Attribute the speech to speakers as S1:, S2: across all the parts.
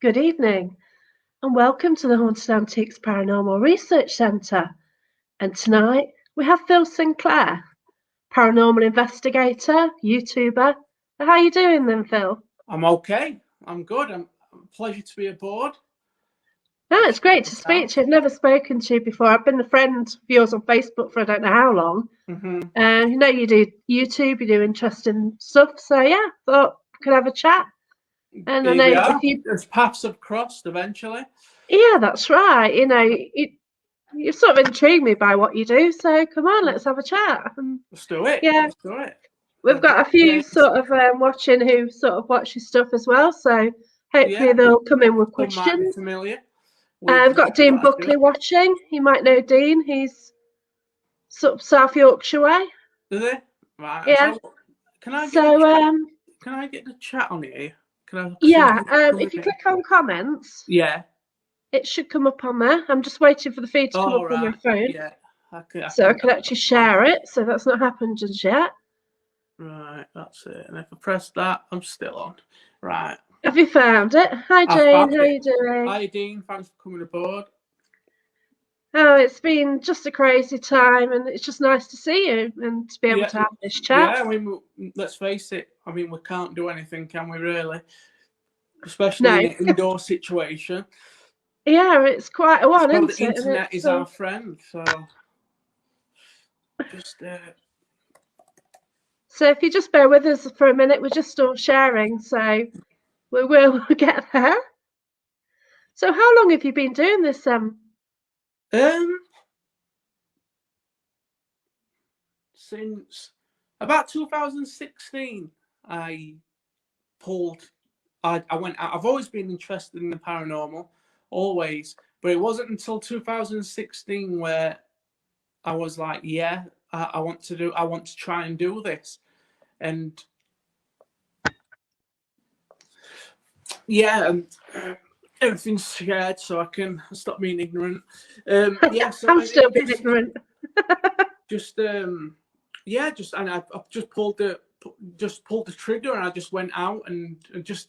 S1: Good evening, and welcome to the Haunted Antiques Paranormal Research Centre. And tonight we have Phil Sinclair, paranormal investigator, YouTuber. How are you doing then, Phil?
S2: I'm okay. I'm good. I'm a pleasure to be aboard.
S1: Oh, it's great to speak to you. I've never spoken to you before. I've been a friend of yours on Facebook for I don't know how long. And you do YouTube, you do interesting stuff. So yeah, thought we could have a chat. And
S2: Here
S1: I
S2: we
S1: know
S2: are.
S1: if you,
S2: As paths have crossed eventually.
S1: yeah, that's right. You sort of intrigued me by what you do. So come on, let's have a chat.
S2: Let's do it.
S1: Yeah,
S2: Let's do it.
S1: we've got a few sort of watching who sort of watch your stuff as well. So hopefully they'll come in with
S2: Some might be
S1: questions.
S2: familiar.
S1: We've got Dean Buckley watching. You might know Dean. He's sort of South Yorkshire way.
S2: Is it? Right.
S1: Yeah.
S2: So can I get the chat on here? Can I
S1: if you click on comments,
S2: yeah,
S1: it should come up on there. I'm just waiting for the feed to come up on my phone.
S2: Yeah. I
S1: can actually share it. So that's not happened just yet.
S2: Right, that's it. And if I press that, I'm still on. Right.
S1: Have you found it? Hi Jane, how are you doing?
S2: Hi Dean, thanks for coming aboard.
S1: Oh, it's been just a crazy time, and it's just nice to see you and to be able to have this chat.
S2: Yeah, I mean, let's face it. I mean, we can't do anything, can we? Really, especially in an indoor situation.
S1: Yeah, it's quite a one, isn't it?
S2: The internet is our friend, so just.
S1: So if you just bear with us for a minute, we're just still sharing, so we will get there. So how long have you been doing this?
S2: Since about 2016, I went out. I've always been interested in the paranormal, always, but it wasn't until 2016 where I was like, yeah, I want to try and do this. And yeah, and everything's shared, so I can stop being ignorant. Yeah, so
S1: I'm still being ignorant.
S2: And I've just pulled the trigger, and I just went out and just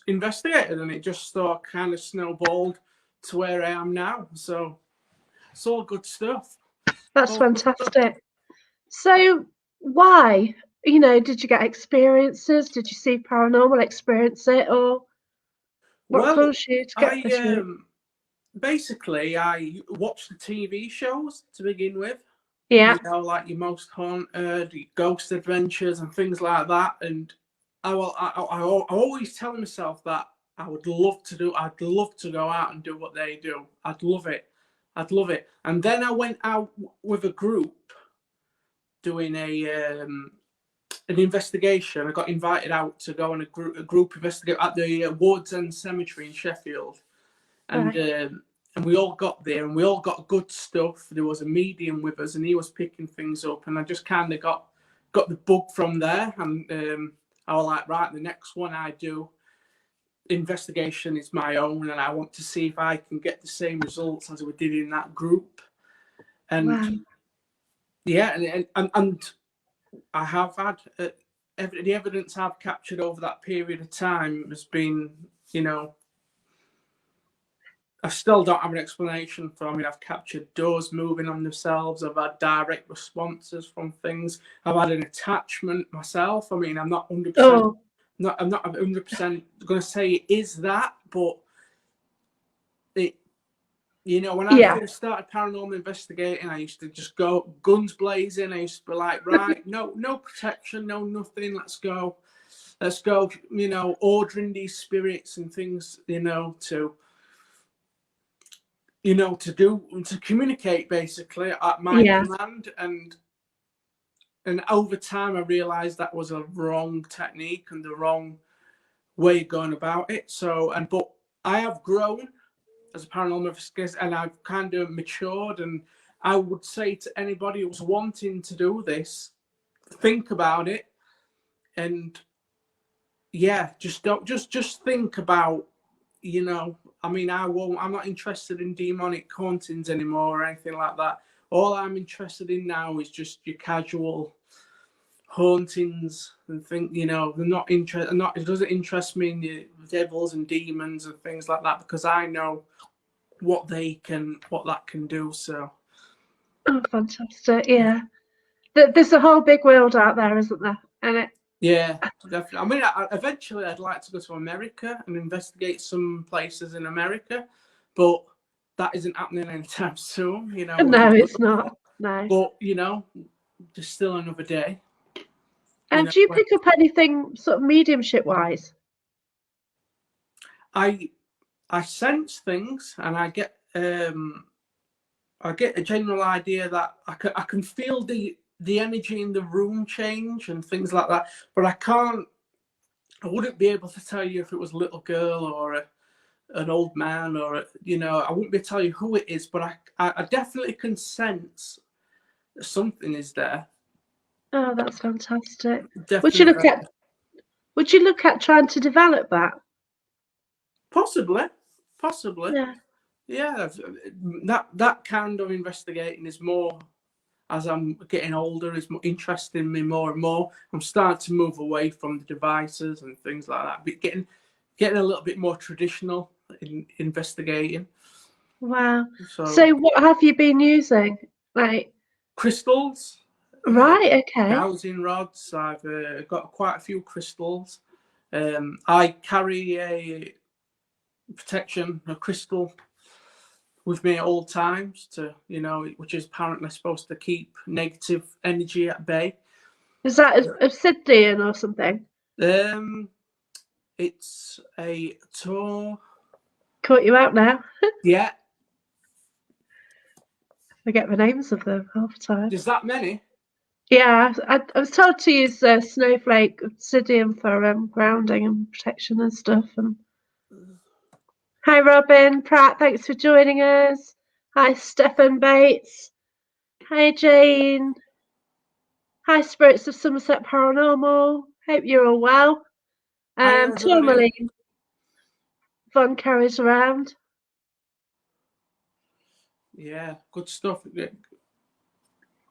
S2: investigated, and it just sort of kind of snowballed to where I am now. So it's all good stuff.
S1: That's fantastic. So why? Did you get experiences? Did you see paranormal, experience it, or what caused you to get this route?
S2: Basically, I watched the TV shows to begin with.
S1: Yeah.
S2: Like your Most Haunted, Ghost Adventures, and things like that. And I always tell myself that I'd love to go out and do what they do. I'd love it. And then I went out with a group doing an investigation. I got invited out to go on a group investigate at the Woods End Cemetery in Sheffield, and we all got there, and we all got good stuff. There was a medium with us, and he was picking things up, and I just kind of got the bug from there. And I was like, right, the next one I do, investigation is my own, and I want to see if I can get the same results as we did in that group. And and I have had the evidence I've captured over that period of time has been, I still don't have an explanation for. I mean, I've captured doors moving on themselves. I've had direct responses from things. I've had an attachment myself. I mean, I'm not 100%. I'm not 100% going to say it is that, but it. When I first started paranormal investigating, I used to just go guns blazing. I used to be like, right, no protection, no nothing. Let's go. Ordering these spirits and things, to communicate basically at my command. And over time I realized that was a wrong technique and the wrong way of going about it. But I have grown as a paranormal investigator, and I've kind of matured. And I would say to anybody who's wanting to do this, think about it. And just think about, I mean, I'm not interested in demonic hauntings anymore or anything like that. All I'm interested in now is just your casual hauntings and think, you know, they're not interested. Not it doesn't interest me in the devils and demons and things like that, because I know what that can do. So.
S1: Oh, fantastic! Yeah, there's a whole big world out there, isn't there? And
S2: yeah, definitely. I mean, eventually I'd like to go to America and investigate some places in America, but that isn't happening anytime soon. You know.
S1: no, it's not. No.
S2: But you know, there's still another day.
S1: And do you pick up anything sort of mediumship wise?
S2: I sense things, and I get a general idea that I can feel the energy in the room change and things like that, but I wouldn't be able to tell you if it was a little girl or an old man, or you know, I wouldn't be able to tell you who it is, but I definitely can sense that something is there.
S1: Oh, that's fantastic.
S2: Definitely.
S1: Would you look at trying to develop that?
S2: Possibly.
S1: Yeah.
S2: That kind of investigating is more, as I'm getting older, is interesting me more and more. I'm starting to move away from the devices and things like that, but getting a little bit more traditional in investigating.
S1: Wow. So what have you been using? Like
S2: crystals.
S1: Right, okay.
S2: Dowsing rods. I've got quite a few crystals. I carry a crystal with me at all times, to, you know, which is apparently supposed to keep negative energy at bay.
S1: Is that obsidian or something?
S2: It's a tour.
S1: Caught you out now.
S2: Yeah.
S1: Forget the names of them half the time.
S2: There's that many?
S1: Yeah, I was told to use snowflake obsidian for grounding and protection and stuff. And hi, Robin Pratt. Thanks for joining us. Hi, Stephen Bates. Hi, Jane. Hi, Spirits of Somerset Paranormal. Hope you're all well. Tourmaline. Fun carries around.
S2: Yeah, good stuff.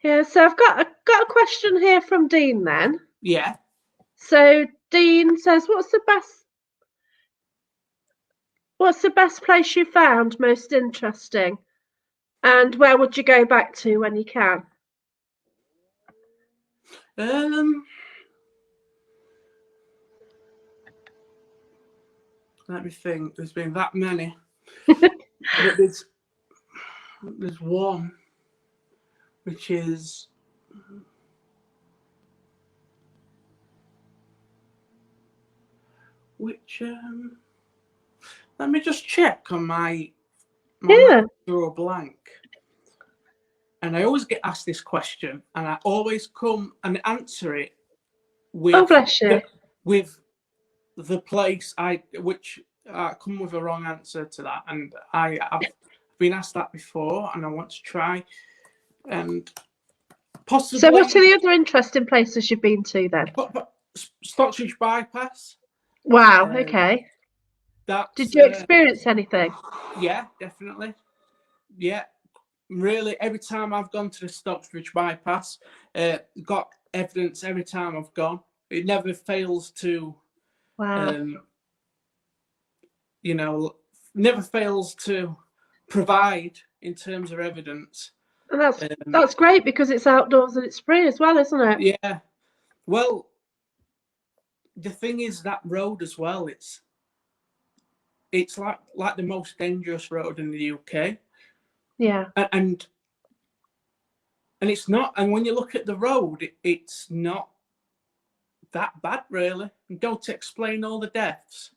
S1: Yeah, so I've got a question here from Dean then.
S2: Yeah.
S1: So Dean says, what's the best place you found most interesting? And where would you go back to when you can?
S2: Let me think. There's been that many. But there's one, which is let me just check on my draw blank. And I always get asked this question, and I always come and answer it with,
S1: oh, bless you.
S2: With the place which come with a wrong answer to that. And I've been asked that before, and I want to try and possibly.
S1: So what are the other interesting places you've been to then?
S2: Stockbridge Bypass.
S1: Wow, okay. Did you experience anything?
S2: Yeah, definitely. Yeah, really, every time I've gone to the Stockbridge Bypass, got evidence every time I've gone. It never fails to, you know, never fails to provide in terms of evidence.
S1: And that's great, because it's outdoors and it's free as well, isn't it?
S2: Yeah. Well, the thing is, that road as well, it's like the most dangerous road in the UK.
S1: Yeah.
S2: And it's not. And when you look at the road, it's not that bad, really. And don't explain all the deaths.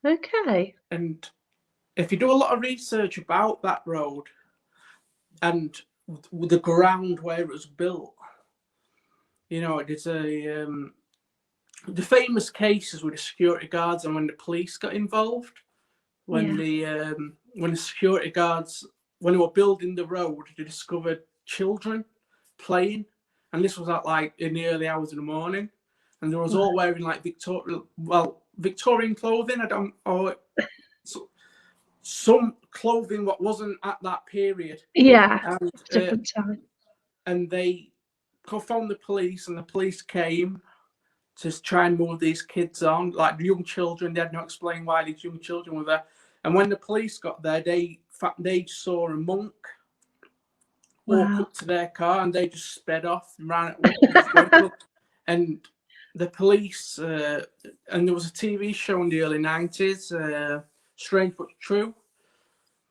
S1: Okay.
S2: And if you do a lot of research about that road and the ground where it was built, you know, it's the famous cases with the security guards and when the police got involved, when the security guards, when they were building the road, they discovered children playing, and this was at like in the early hours of the morning, and they was all wearing like Victorian clothing. Some clothing what wasn't at that period.
S1: Yeah, different time.
S2: And they phoned the police, and the police came to try and move these kids on, like young children. They had not explained why these young children were there. And when the police got there, they saw a monk walk up to their car, and they just sped off and ran it. And the police, and there was a TV show in the early 90s, Strange But True.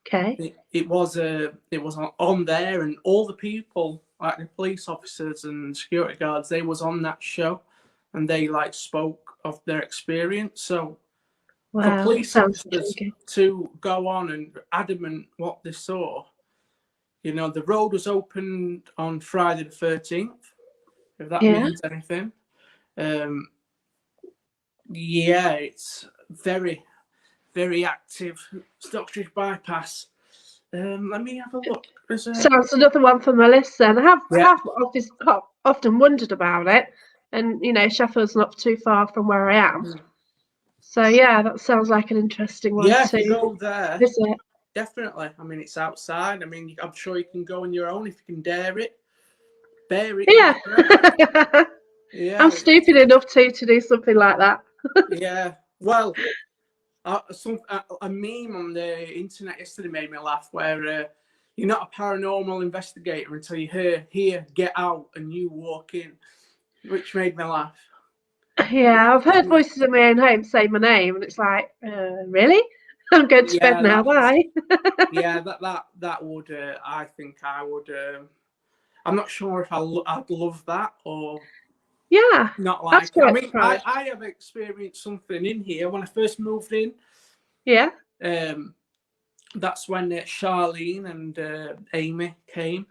S1: Okay.
S2: It was on there, and all the people, like the police officers and security guards, they was on that show, and they like spoke of their experience. So for police officers to go on and adamant what they saw, you know, the road was opened on Friday the 13th, if that means anything. Yeah, it's very, very active. Stockbridge bypass. Let me have a look.
S1: Sounds another one for my list then. I have often wondered about it, and you know, Sheffield's not too far from where I am. So yeah, that sounds like an interesting one
S2: to
S1: too.
S2: Go there.
S1: Visit.
S2: Definitely. I mean, it's outside. I mean, I'm sure you can go on your own if you can dare it. Bear it.
S1: Yeah. Yeah. I'm stupid enough to do something like that.
S2: Yeah. Well, a meme on the internet yesterday made me laugh, where you're not a paranormal investigator until you hear "get out" and you walk in, which made me laugh.
S1: Yeah, I've heard voices in my own home say my name, and it's like, really? I'm going to bed now. Bye.
S2: Yeah, that would. I think I would. I'm not sure if I'd love that or.
S1: Yeah,
S2: not like it. I mean, I have experienced something in here when I first moved in.
S1: Yeah.
S2: That's when Charlene and Amy came,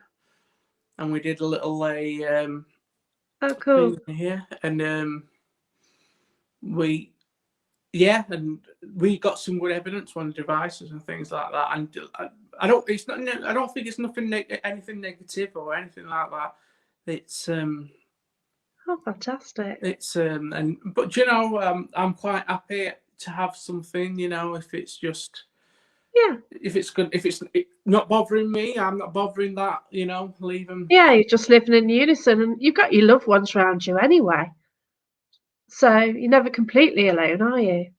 S2: and we did a little
S1: oh, cool.
S2: thing here, and we got some good evidence on devices and things like that. And I don't think it's anything negative or anything like that. It's
S1: oh, fantastic!
S2: It's but you know, I'm quite happy to have something. You know, if it's just if it's good, if it's not bothering me, I'm not bothering that. You know, leave them.
S1: Yeah, you're just living in unison, and you've got your loved ones around you anyway, so you're never completely alone, are you?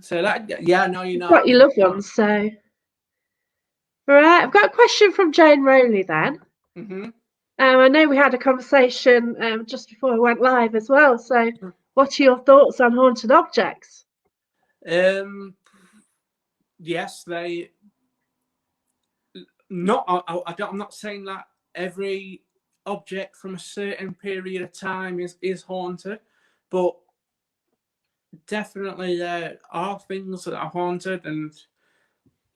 S2: So that no, you're not.
S1: You've got your loved ones, so. Right, I've got a question from Jane Rowley then.
S2: Mm-hmm.
S1: I know we had a conversation just before I went live as well. So, what are your thoughts on haunted objects?
S2: Yes, they. I'm not saying that every object from a certain period of time is haunted, but definitely there are things that are haunted, and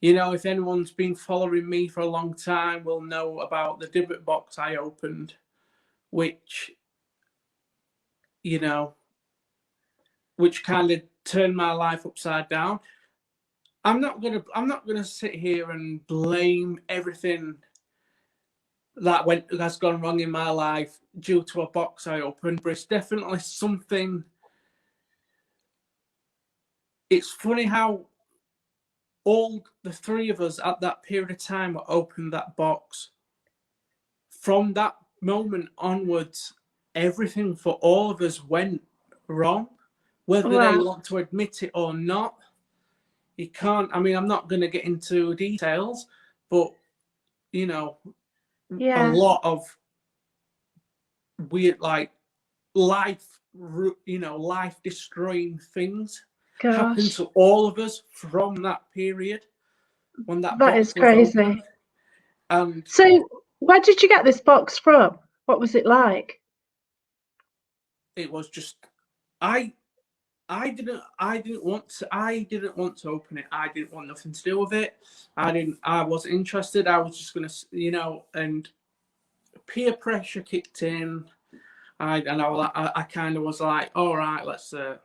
S2: you know, if anyone's been following me for a long time will know about the Dybbuk box I opened, which, you know, which kind of turned my life upside down. I'm not gonna sit here and blame everything that's gone wrong in my life due to a box I opened, but it's definitely something. It's funny how all the three of us at that period of time opened that box. From that moment onwards, everything for all of us went wrong, whether they want to admit it or not. You can't. I mean, I'm not going to get into details, but you know, a lot of weird, like life destroying things happened to all of us from that period when that box
S1: is crazy.
S2: Opened. And
S1: so, where did you get this box from? What was it like?
S2: It was just I didn't want to open it. I didn't want nothing to do with it. I wasn't interested. I was just gonna, you know, and peer pressure kicked in. I kind of was like, all right, let's open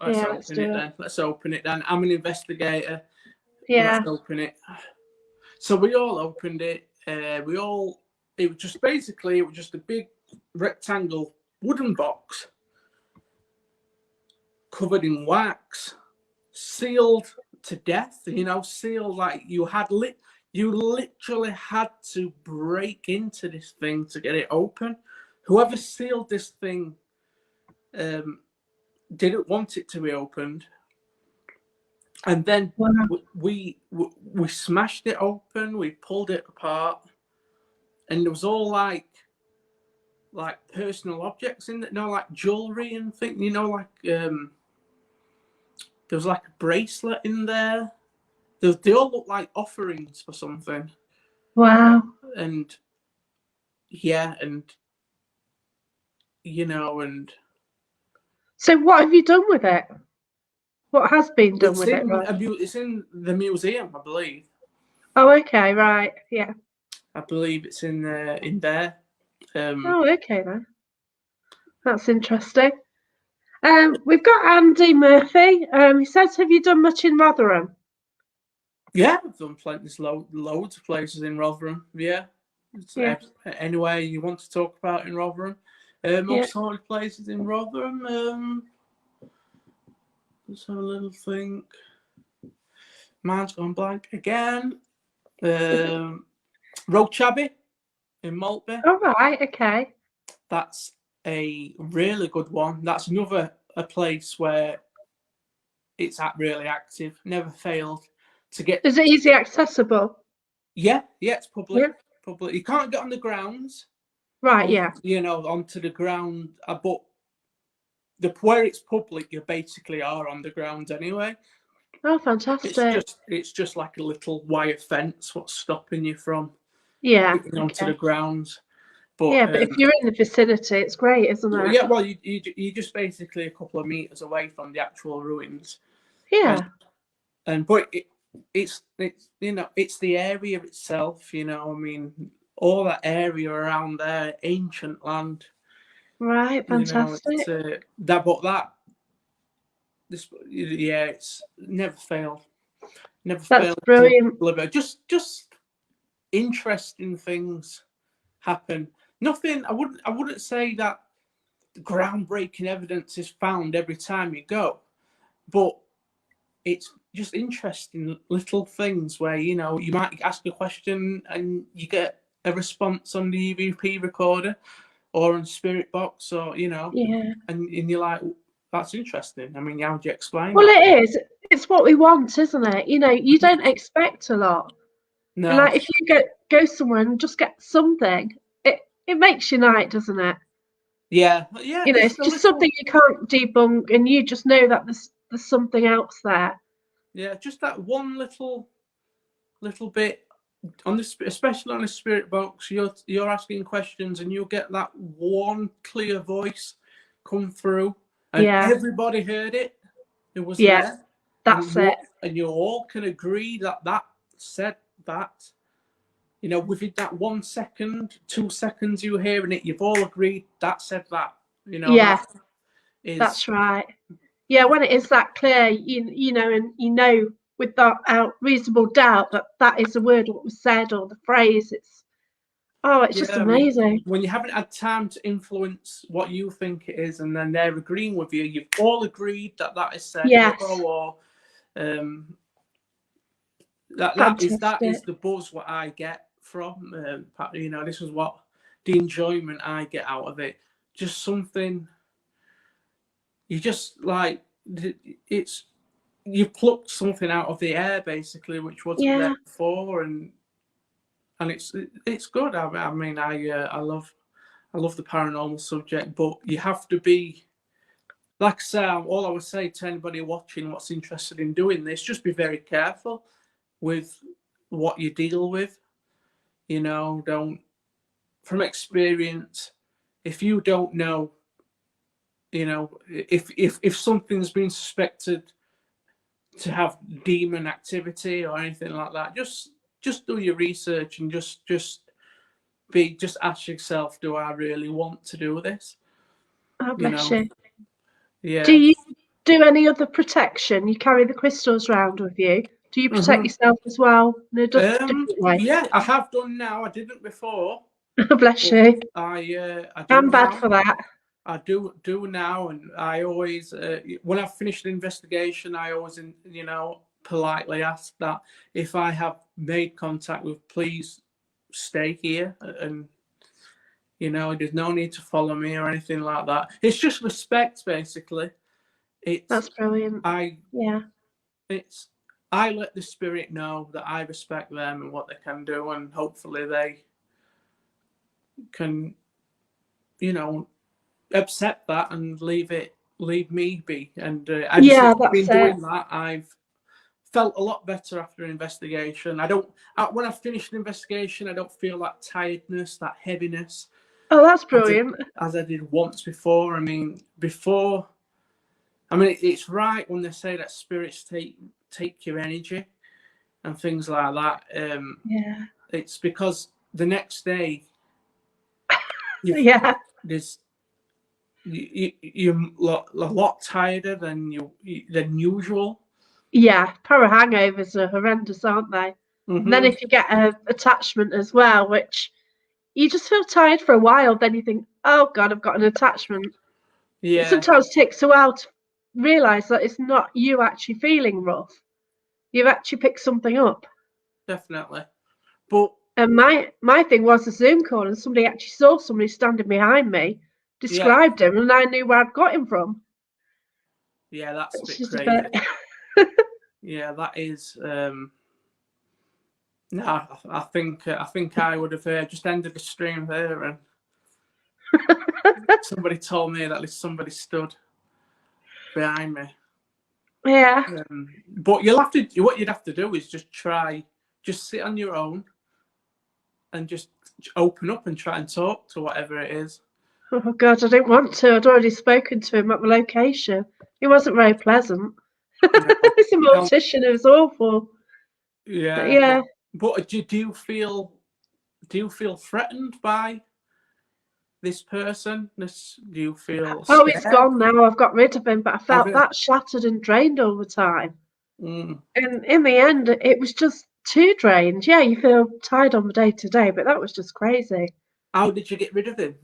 S2: it then. Let's open it then. I'm an investigator.
S1: Yeah.
S2: Let's open it. So we all opened it. It was just a big rectangle wooden box covered in wax, sealed to death. You know, sealed like you You literally had to break into this thing to get it open. Whoever sealed this thing didn't want it to be opened, and then we smashed it open. We pulled it apart, and there was all like personal objects in it, like jewelry and things. There was like a bracelet in there. They all look like offerings for something.
S1: Wow.
S2: And yeah, and
S1: So what have you done with it? What has been done with it? Right?
S2: It's in the museum, I believe.
S1: Oh, okay, right, yeah.
S2: I believe it's in there.
S1: Oh, okay then. That's interesting. We've got Andy Murphy. He says, have you done much in Rotherham?
S2: Yeah, I've done plenty. There's loads of places in Rotherham. Yeah. Anywhere you want to talk about in Rotherham. Most haunted places in Rotherham. Let's have a little think. Mine's gone blank again. Roach Abbey in Maltby.
S1: All right, okay.
S2: That's a really good one. That's another place where it's really active. Never failed to get.
S1: Is it easy accessible?
S2: Yeah, it's public.
S1: Yeah.
S2: Public. You can't get on the grounds.
S1: Right, yeah.
S2: Onto the ground, but where it's public, you basically are on the ground anyway.
S1: Oh, fantastic!
S2: It's just like a little wire fence. What's stopping you from getting onto the grounds?
S1: But if you're in the vicinity, it's great, isn't it?
S2: Yeah, well, you're just basically a couple of meters away from the actual ruins.
S1: Yeah.
S2: But it's the area itself. I mean, all that area around there, ancient land.
S1: Right, fantastic.
S2: It's never failed. Never
S1: That's
S2: failed.
S1: brilliant.
S2: Just interesting things happen. Nothing. I wouldn't say that groundbreaking evidence is found every time you go, but it's just interesting little things where you might ask a question and you get a response on the EVP recorder or on Spirit Box, or and you're like, that's interesting. I mean, how do you explain?
S1: Well, it is. It's what we want, isn't it? You don't expect a lot.
S2: No.
S1: And if you go somewhere and just get something, it makes your night, doesn't it?
S2: Yeah.
S1: It's just something you can't debunk, and you just know that there's something else there.
S2: Yeah, just that one little bit on this, especially on the Spirit Box. You're asking questions, and you'll get that one clear voice come through, and everybody heard it. It was there.
S1: That's it.
S2: And you all can agree that said that. Within that 1 second, 2 seconds you were hearing it, you've all agreed that said that.
S1: That's right. Yeah, when it is that clear, and with that reasonable doubt that is the word what was said or the phrase. It's just amazing.
S2: I mean, when you haven't had time to influence what you think it is, and then they're agreeing with you, you've all agreed that is said.
S1: Yes.
S2: That is the buzz what I get from. This is what the enjoyment I get out of it. Just something. You just like you plucked something out of the air basically, which wasn't there before, and it's good. I mean, I love the paranormal subject, but you have to be, like I say, all I would say to anybody watching what's interested in doing this, just be very careful with what you deal with. Don't, from experience, if you don't know, if something's been suspected to have demon activity or anything like that, just do your research and just ask yourself, do I really want to do this?
S1: Oh, bless you.
S2: Yeah.
S1: Do you do any other protection? You carry the crystals around with you. Do you protect yourself as well in a different way?
S2: Yeah, I have done now. I didn't before.
S1: Bless you.
S2: I do.
S1: I'm bad for that.
S2: I do now, and I always, when I've finished an investigation, I always, politely ask that if I have made contact with, please stay here, and there's no need to follow me or anything like that. It's just respect, basically.
S1: That's brilliant. Yeah.
S2: I let the spirit know that I respect them and what they can do, and hopefully they can, accept that and leave me be. And I've been doing that. I've felt a lot better after an investigation. When I finish an investigation, I don't feel that tiredness, that heaviness.
S1: Oh, that's brilliant.
S2: As I did once before. I mean, it's right when they say that spirits take your energy and things like that.
S1: Yeah.
S2: It's because the next day,
S1: yeah,
S2: you're a lot tireder than usual.
S1: Yeah, para hangovers are horrendous, aren't they?
S2: Mm-hmm.
S1: And then if you get an attachment as well, which you just feel tired for a while, then you think, oh God, I've got an attachment.
S2: Yeah.
S1: It sometimes takes a while to realise that it's not you actually feeling rough. You've actually picked something up.
S2: Definitely. But
S1: and my thing was a Zoom call, and somebody actually saw somebody standing behind me, described him, and I knew where I'd got him from.
S2: Yeah, that's a bit crazy. Yeah, that is. No, I think I would have just ended the stream there, and somebody told me that somebody stood behind me.
S1: Yeah.
S2: But what you'd have to do is just sit on your own, and just open up and try and talk to whatever it is.
S1: Oh God, I didn't want to. I'd already spoken to him at my location. He wasn't very pleasant. No. He's a mortician. It was awful.
S2: Yeah.
S1: Yeah.
S2: But do you feel threatened by this person? Do you feel scared?
S1: Oh, he's gone now. I've got rid of him, but I felt that shattered and drained all the time. And in the end, it was just too drained. Yeah, you feel tired on the day to day, but that was just crazy.
S2: How did you get rid of him?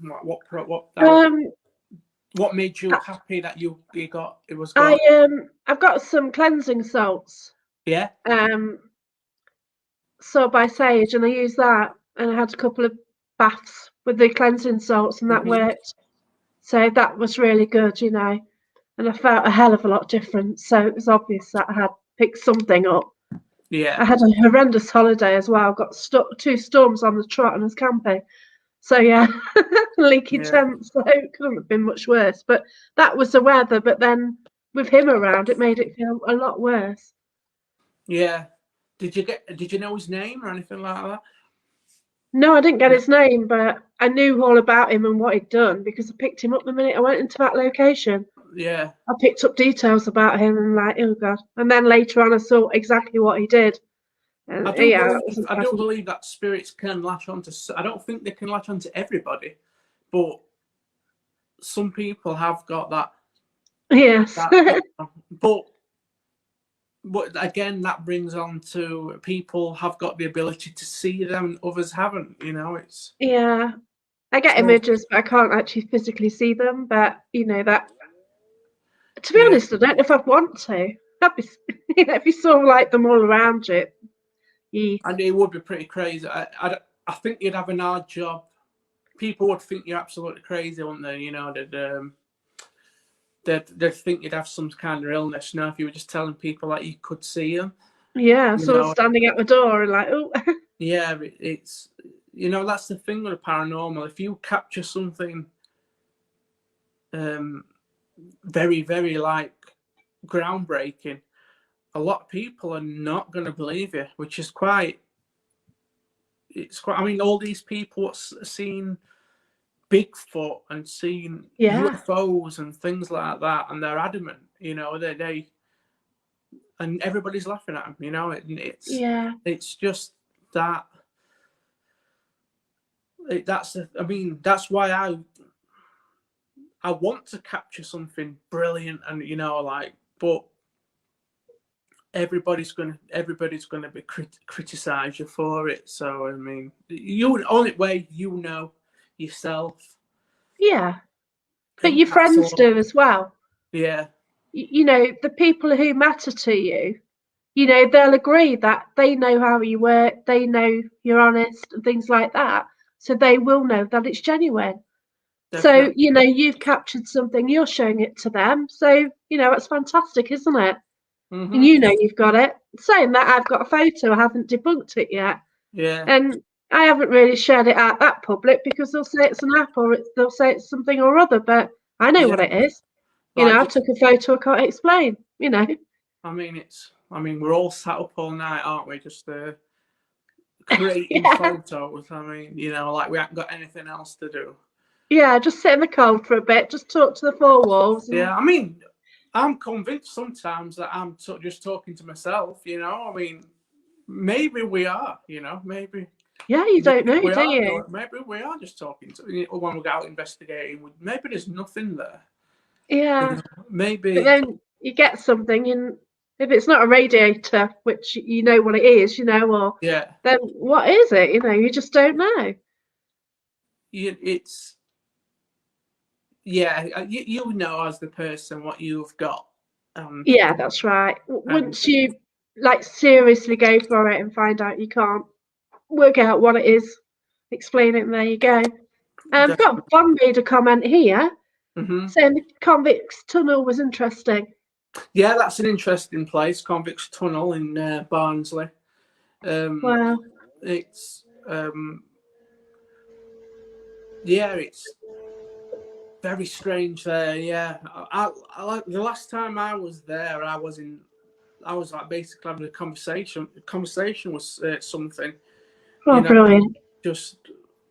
S2: What made you happy that you got it was gone?
S1: I've got some cleansing salts.
S2: Yeah.
S1: So by sage, and I used that, and I had a couple of baths with the cleansing salts, and that worked. So that was really good, and I felt a hell of a lot different. So it was obvious that I had picked something up.
S2: Yeah.
S1: I had a horrendous holiday as well. Got stuck 2 storms on the trot and was camping. So yeah, leaky tents. So it couldn't have been much worse. But that was the weather. But then with him around, it made it feel a lot worse.
S2: Yeah. Did you know his name or anything like that?
S1: No, I didn't get his name, but I knew all about him and what he'd done because I picked him up the minute I went into that location.
S2: Yeah.
S1: I picked up details about him and oh God. And then later on I saw exactly what he did. And
S2: I do believe that spirits can latch onto. I don't think they can latch onto everybody, but some people have got that.
S1: Yes.
S2: But again, that brings on to people have got the ability to see them and others haven't. It's.
S1: Yeah. I get images, but I can't actually physically see them. But that. To be honest, I don't know if I'd want to. That'd be, if you saw like them all around you. Yeah.
S2: And it would be pretty crazy. I think you'd have an hard job. People would think you're absolutely crazy, wouldn't they? They'd think you'd have some kind of illness. If you were just telling people that you could see them.
S1: Yeah, someone standing at the door and like, oh.
S2: Yeah, it's that's the thing with the paranormal. If you capture something, very, very groundbreaking, a lot of people are not going to believe you, which is quite. I mean, all these people seen Bigfoot and seen UFOs and things like that, and they're adamant. They and everybody's laughing at them. It's just that. That's why I want to capture something brilliant, and but everybody's gonna be criticize you for it. So the only way yourself.
S1: Yeah, but your friends do as well.
S2: Yeah.
S1: The people who matter to you, you know, they'll agree that they know how you work, they know you're honest and things like that. So they will know that it's genuine. So,
S2: Definitely.
S1: you know, you've captured something, you're showing it to them. So, you know, it's fantastic, isn't it? And
S2: Hmm.
S1: you know you've got it. Saying that, I've got a photo, I haven't debunked it yet.
S2: Yeah.
S1: And I haven't really shared it out that public because they'll say it's an app or they'll say it's something or other, but I know
S2: Yeah.
S1: what it is. You know,
S2: Like
S1: I
S2: just,
S1: took a photo, I can't explain, you know.
S2: I mean, we're all sat up all night, aren't we? Just creating
S1: Yeah.
S2: photos. I mean, you know, like we haven't got anything else to do.
S1: Yeah, just sit in the cold for a bit, just talk to the four walls. And
S2: Yeah. I mean, I'm convinced sometimes that I'm just talking to myself. You know, I mean, maybe we are. You know,
S1: yeah, you don't know,
S2: we
S1: do
S2: are.
S1: you?
S2: Maybe we are just talking to. When we go out investigating, maybe there's nothing there. You
S1: Yeah.
S2: know,
S1: But
S2: maybe.
S1: then you get something, and if it's not a radiator, which you know what it is, you know, or
S2: Yeah.
S1: then what is it? You know, you just don't know.
S2: It's yeah. You know as the person what you've got.
S1: Yeah, that's right.
S2: And
S1: Once you like seriously go for it and find out you can't work out what it is, explain it, and there you go. Got
S2: definitely.
S1: one made a comment here
S2: Hmm.
S1: saying the convicts tunnel was interesting.
S2: Yeah, that's an interesting place, Convicts Tunnel in Barnsley. Um,
S1: Wow.
S2: it's yeah, it's very strange there. Yeah, I like the last time I was there, I was like basically having a conversation. Conversation was something,
S1: Oh,
S2: you know,
S1: brilliant.
S2: just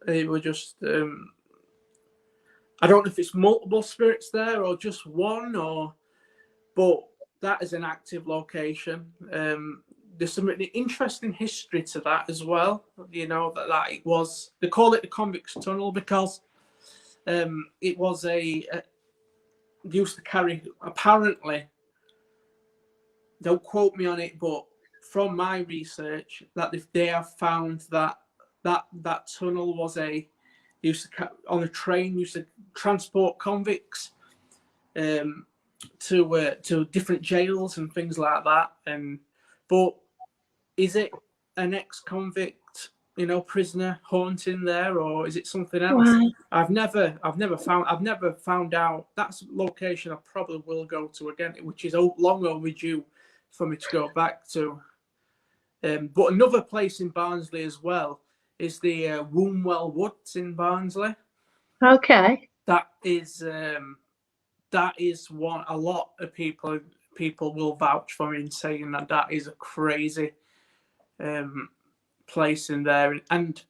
S2: they were just. I don't know if it's multiple spirits there or just one, or but that is an active location. There's some interesting history to that as well. You know that it was they call it the Convicts Tunnel because it was used to carry apparently. Don't quote me on it, but from my research, that if they have found that tunnel was used to on a train used to transport convicts um, to different jails and things like that. And but is it an ex-convict, you know, prisoner haunting there, or is it something else?
S1: Wow.
S2: I've never found out. That's a location I probably will go to again, which is long overdue for me to go back to. But another place in Barnsley as well is the Wombwell Woods in Barnsley.
S1: Okay.
S2: That is one a lot of people will vouch for me in saying that is a crazy um, place in there, and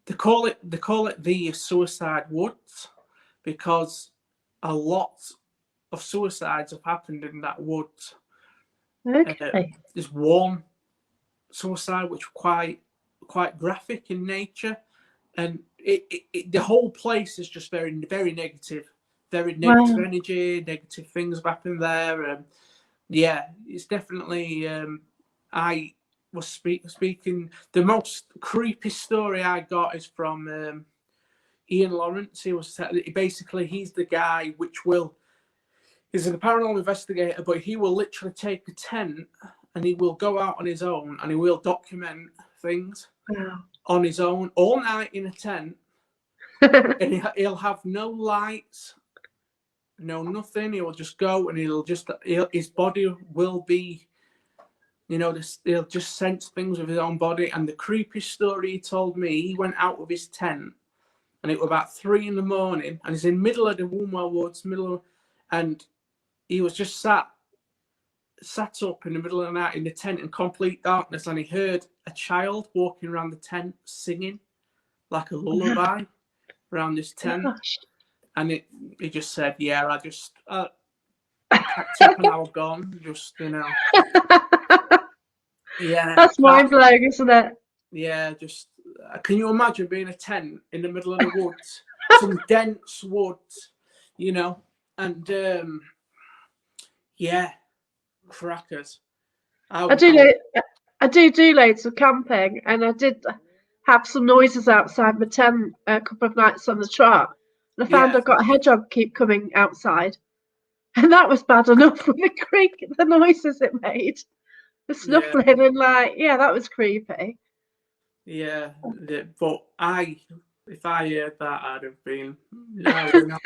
S2: they call it the Suicide Woods because a lot of suicides have happened in that woods.
S1: Okay.
S2: There's one suicide which quite graphic in nature, and the whole place is just very negative, very negative
S1: Wow.
S2: energy, negative things have happened there. Yeah, it's definitely. I was speaking. The most creepy story I got is from Ian Lawrence. He was basically he's the guy which will. He's a paranormal investigator, but he will literally take a tent and he will go out on his own and he will document things
S1: Wow.
S2: on his own all night in a tent, and he'll have no lights, no nothing. He will just go and his body will be, you know, he'll just sense things with his own body. And the creepy story he told me, he went out of his tent and it was about 3 a.m. and he's in middle of the Wombwell Woods, and he was just sat up in the middle of the night in the tent in complete darkness, and he heard a child walking around the tent singing like a lullaby around this tent.
S1: Gosh.
S2: And he just said, "Yeah, I packed up and I was gone." Just yeah,
S1: That's mind blowing, isn't it?
S2: yeah. Just can you imagine being a tent in the middle of the woods, some dense woods, you know, and yeah, crackers.
S1: I do know. I do loads of camping, and I did have some noises outside my tent a couple of nights on the trot. And I found
S2: Yeah,
S1: I've got a hedgehog keep coming outside, and that was bad enough with the noises it made. snuffling and like, yeah, that was creepy.
S2: Yeah, but if I heard that, I'd have been, no, we're not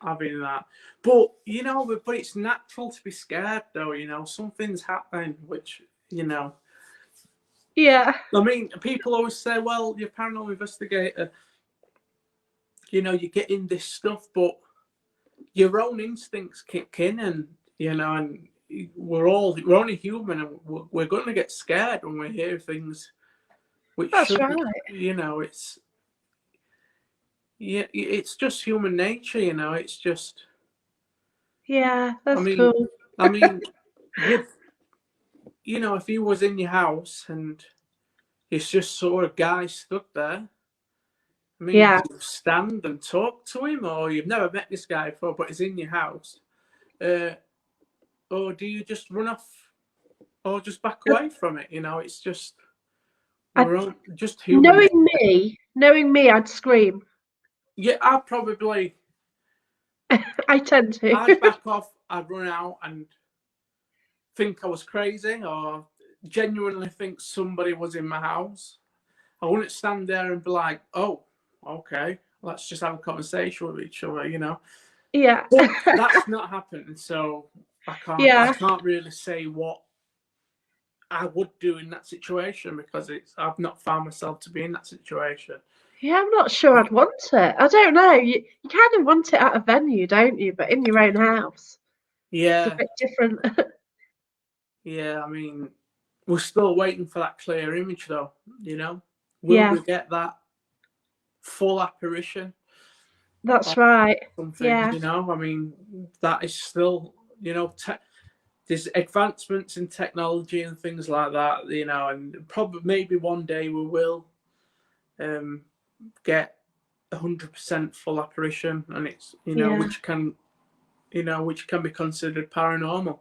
S2: having that. But, but it's natural to be scared, though, something's happening, which,
S1: Yeah.
S2: I mean, people always say, well, you're a paranormal investigator, you get in this stuff, but your own instincts kick in, and, and we're only human, and we're going to get scared when we hear things which
S1: That's
S2: shouldn't,
S1: right.
S2: it's just human nature, it's just,
S1: Yeah, that's
S2: cool.
S1: cool.
S2: I mean, would, if you was in your house and it's just saw a guy stood there, I mean,
S1: Yeah.
S2: do you stand and talk to him, or you've never met this guy before, but he's in your house, or do you just run off, or just back away from it? It's just just human.
S1: Knowing me, I'd scream.
S2: Yeah, I'd probably.
S1: I tend to.
S2: I'd back off. I'd run out and think I was crazy, or genuinely think somebody was in my house. I wouldn't stand there and be like, "Oh, okay, let's just have a conversation with each other,"
S1: Yeah.
S2: But that's not happened, so I can't really say what I would do in that situation, because I've not found myself to be in that situation.
S1: Yeah, I'm not sure I'd want it. I don't know. You kind of want it at a venue, don't you? But in your own house, it's a
S2: Yeah,
S1: bit different.
S2: yeah. I mean, we're still waiting for that clear image, though. Will
S1: Yeah,
S2: we get that full apparition
S1: that's
S2: or
S1: right.
S2: something?
S1: Yeah,
S2: I mean, that is still, there's advancements in technology and things like that, and probably maybe one day we will get 100% full apparition, and it's
S1: yeah.
S2: which can be considered paranormal.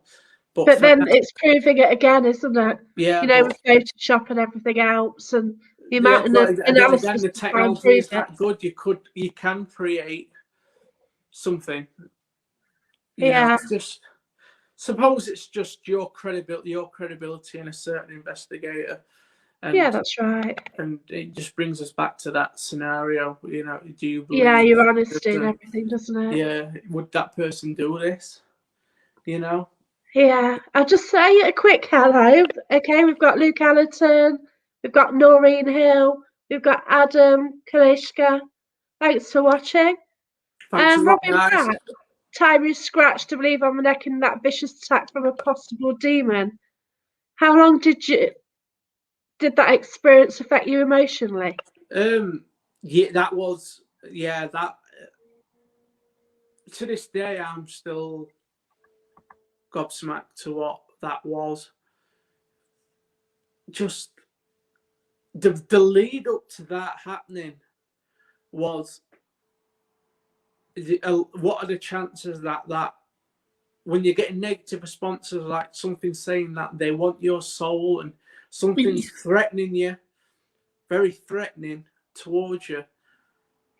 S1: But then it's proving it again, isn't it?
S2: Yeah,
S1: With Photoshop and everything else, and the
S2: yeah,
S1: amount
S2: but
S1: of
S2: then again,
S1: analysis
S2: the
S1: to try and
S2: technology
S1: prove
S2: is
S1: it.
S2: that good. You can create something.
S1: Yeah,
S2: It's just, suppose it's just your credibility in a certain investigator,
S1: yeah,
S2: and
S1: that's right.
S2: it just brings us back to that scenario. Do you
S1: Yeah,
S2: believe?
S1: your honesty and everything, doesn't it?
S2: Yeah, would that person do this?
S1: Yeah, I'll just say a quick hello. Okay, we've got Luke Allerton, we've got Noreen Hill, we've got Adam Kalishka. Thanks for watching.
S2: Thanks a lot,
S1: Robin
S2: guys.
S1: Pratt, Tyree scratched to believe on the neck in that vicious attack from a possible demon. How long did that experience affect you emotionally?
S2: Yeah, that was, that to this day I'm still gobsmacked to what that was. Just the lead up to that happening was, what are the chances that when you're getting negative responses, like something saying that they want your soul and something's threatening you, very threatening towards you,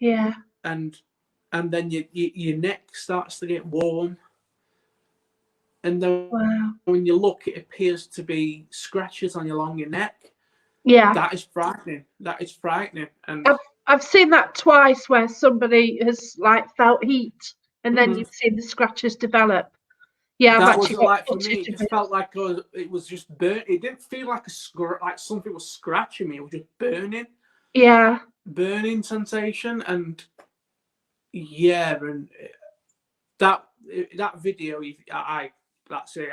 S1: Yeah.
S2: and then your neck starts to get warm, and then
S1: Wow.
S2: when you look, it appears to be scratches on along your neck.
S1: Yeah.
S2: That is frightening. And
S1: I've seen that twice where somebody has felt heat and then you've seen the scratches develop. Yeah, I've
S2: that was
S1: actually got
S2: like, for me,
S1: footage
S2: it
S1: of
S2: just
S1: it.
S2: felt like it was just burnt. It didn't feel like like something was scratching me. It was just
S1: Yeah.
S2: burning sensation, and and that video, that's it.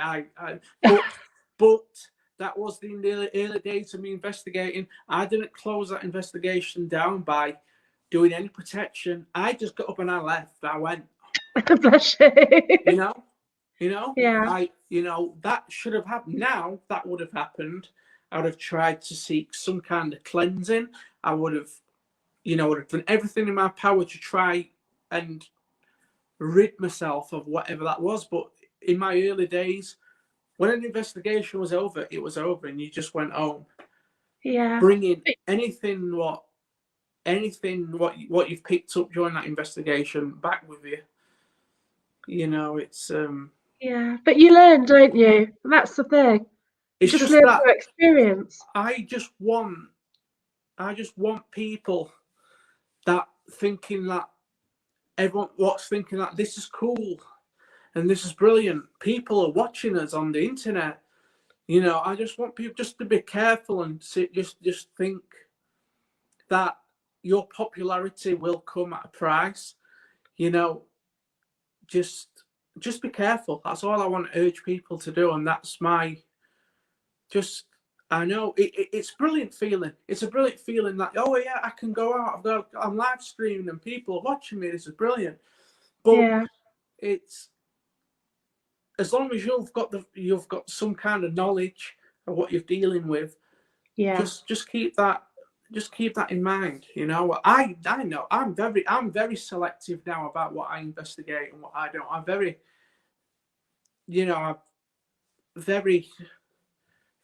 S2: But that was the early days of me investigating. I didn't close that investigation down by doing any protection. I just got up and I left. I went.
S1: Bless you. Yeah.
S2: That should have happened. Now that would have happened, I would have tried to seek some kind of cleansing. I would have, done everything in my power to try and rid myself of whatever that was. But in my early days, when an investigation was over, it was over, and you just went home.
S1: Yeah.
S2: Bringing anything what you've picked up during that investigation back with you. It's
S1: Yeah, but you learn, don't you? And that's the thing.
S2: It's
S1: just
S2: just
S1: live
S2: that
S1: your experience.
S2: I just want people that thinking that everyone what's thinking that this is cool and this is brilliant. People are watching us on the internet. You know, I just want people just to be careful and just think that your popularity will come at a price. You know, just be careful. That's all I want to urge people to do, and that's my just. I know it's a brilliant feeling. It's a brilliant feeling that yeah, I can go out. I'm live streaming and people are watching me. This is brilliant. But it's as long as you've got some kind of knowledge of what you're dealing with. Just keep that in mind. You know, I know I'm very selective now about what I investigate and what I don't. I'm very, I'm very,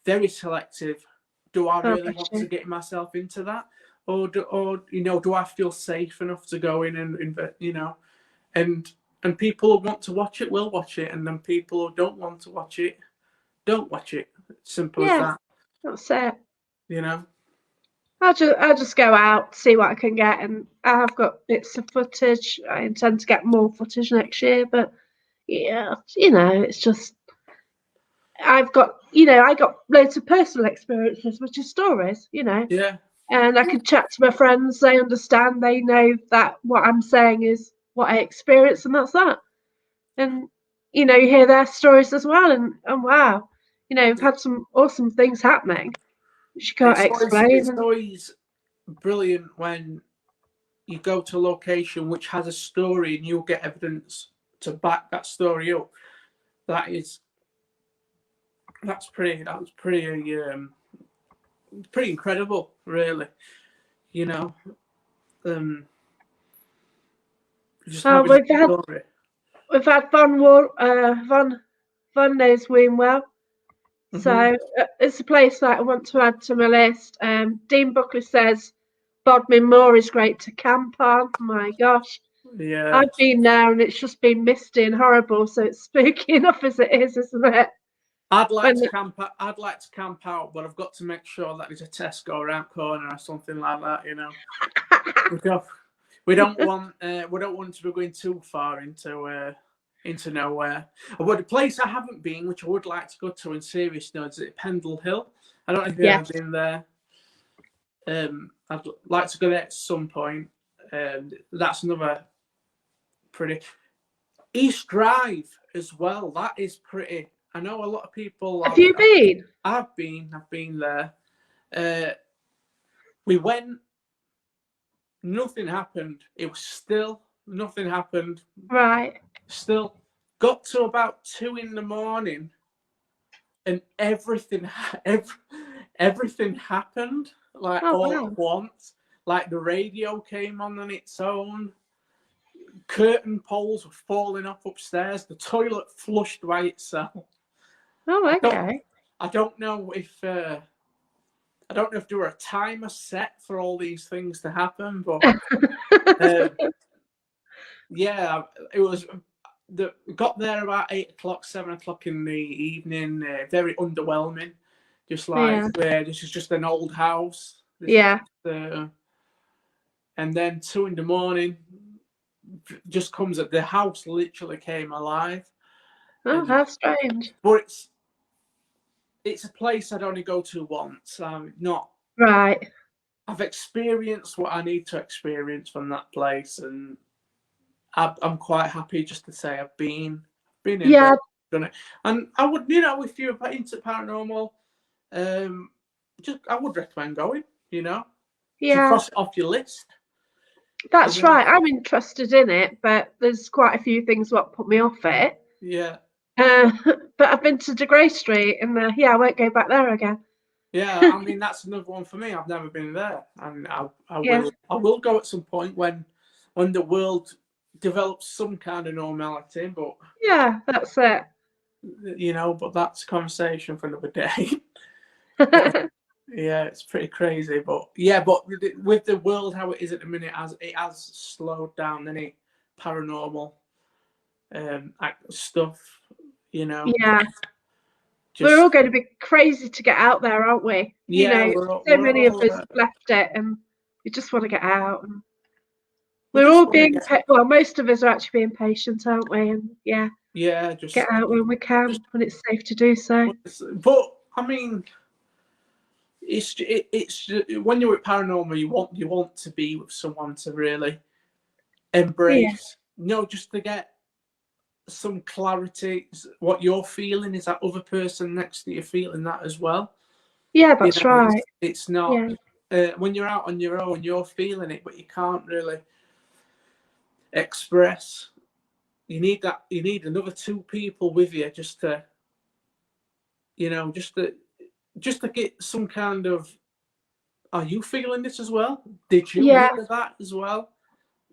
S2: very selective. Do I really want to get myself into that, or do I feel safe enough to go in and people who want to watch it will watch it, and then people who don't want to watch it don't watch it. Simple as that.
S1: That's it.
S2: You know.
S1: I'll just go out, see what I can get, and I have got bits of footage. I intend to get more footage next year, but yeah, it's just I got loads of personal experiences, which are stories,
S2: Yeah.
S1: And I could chat to my friends. They understand. They know that what I'm saying is what I experienced, and that's that. And you hear their stories as well, and wow, we've had some awesome things happening, which you can't explain.
S2: It's always brilliant when you go to a location which has a story and you'll get evidence to back that story up. That's pretty incredible, really. You know, just having a story.
S1: We've had Von knows Ween well. So it's a place that I want to add to my list. Dean Buckley says Bodmin Moor is great to camp on. My gosh.
S2: Yeah.
S1: I've been there and it's just been misty and horrible, so it's spooky enough as it is, isn't it?
S2: I'd like to camp out, but I've got to make sure that there's a Tesco around corner or something like that, We don't want to be going too far into nowhere. But the place I haven't been, which I would like to go to in serious notes, is Pendle Hill. I don't know if you've ever been there. I'd like to go there at some point. That's another pretty. East Drive as well. That is pretty. I know a lot of people.
S1: Have you been?
S2: I've been there. We went. Nothing happened. It was still nothing happened.
S1: Right.
S2: Still got to about 2 a.m, and everything happened like all at once. Like the radio came on its own. Curtain poles were falling off upstairs. The toilet flushed by itself.
S1: Oh, okay.
S2: I don't know if there were a timer set for all these things to happen, but yeah, it was. Got there about 8 o'clock, 7 o'clock in the evening. Very underwhelming. Just like this is just an old house. And then 2 a.m. just comes at the house literally came alive.
S1: Oh, how strange.
S2: But it's a place I'd only go to once. Not
S1: right.
S2: I've experienced what I need to experience from that place, and I'm quite happy just to say I've been in there, done it. And I would, if you're into paranormal, I would recommend going. To cross it off your list.
S1: That's right. I'm interested in it, but there's quite a few things what put me off it.
S2: Yeah.
S1: But I've been to De Grey Street, and I won't go back there again.
S2: Yeah, I mean that's another one for me. I've never been there, and I will go at some point when the world develops some kind of normality. But
S1: that's it.
S2: But that's a conversation for another day. Yeah, it's pretty crazy, but with the world how it is at the minute, it has slowed down any paranormal stuff,
S1: Yeah. we're
S2: just
S1: all going to be crazy to get out there, aren't we? You
S2: yeah,
S1: know, so
S2: we're
S1: many of
S2: all
S1: us have left it, and we just want to get out. And
S2: we
S1: we're
S2: just
S1: all
S2: want to
S1: being,
S2: get
S1: well, most of us are actually being patient, aren't we? And yeah,
S2: yeah,
S1: get out when we can,
S2: just
S1: when it's safe to do so.
S2: but I mean, it's when you're with paranormal, you want to be with someone to really
S1: Yeah,
S2: embrace, just to get some clarity. What you're feeling is that other person next to you feeling that as well.
S1: yeah, that's right.
S2: It's not
S1: Yeah,
S2: when you're out on your own, you're feeling it, but you can't really express. You need another two people with you just to, just to get some kind of, are you feeling this as well? Did you
S1: yeah.
S2: hear that as well?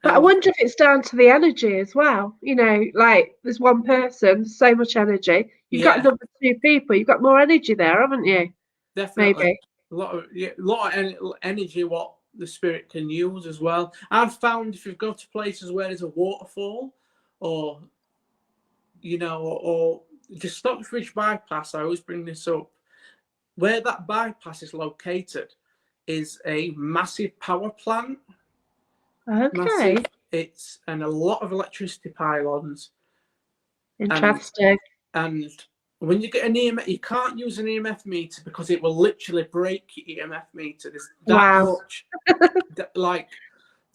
S1: But I
S2: And
S1: wonder if it's down to the energy as well. You know, like there's one person, so much energy. You've got
S2: yeah,
S1: another two people. You've got more energy there, haven't you?
S2: definitely
S1: Maybe.
S2: a lot of energy what the spirit can use as well. I've found if you go to places where there's a waterfall, or or the Stockbridge bypass, I always bring this up. Where that bypass is located is a massive power plant.
S1: Okay.
S2: Massive. It's and a lot of electricity pylons, and
S1: Interesting.
S2: and when you get an EMF, you can't use an EMF meter because it will literally break your EMF meter. There's that
S1: Wow.
S2: much, like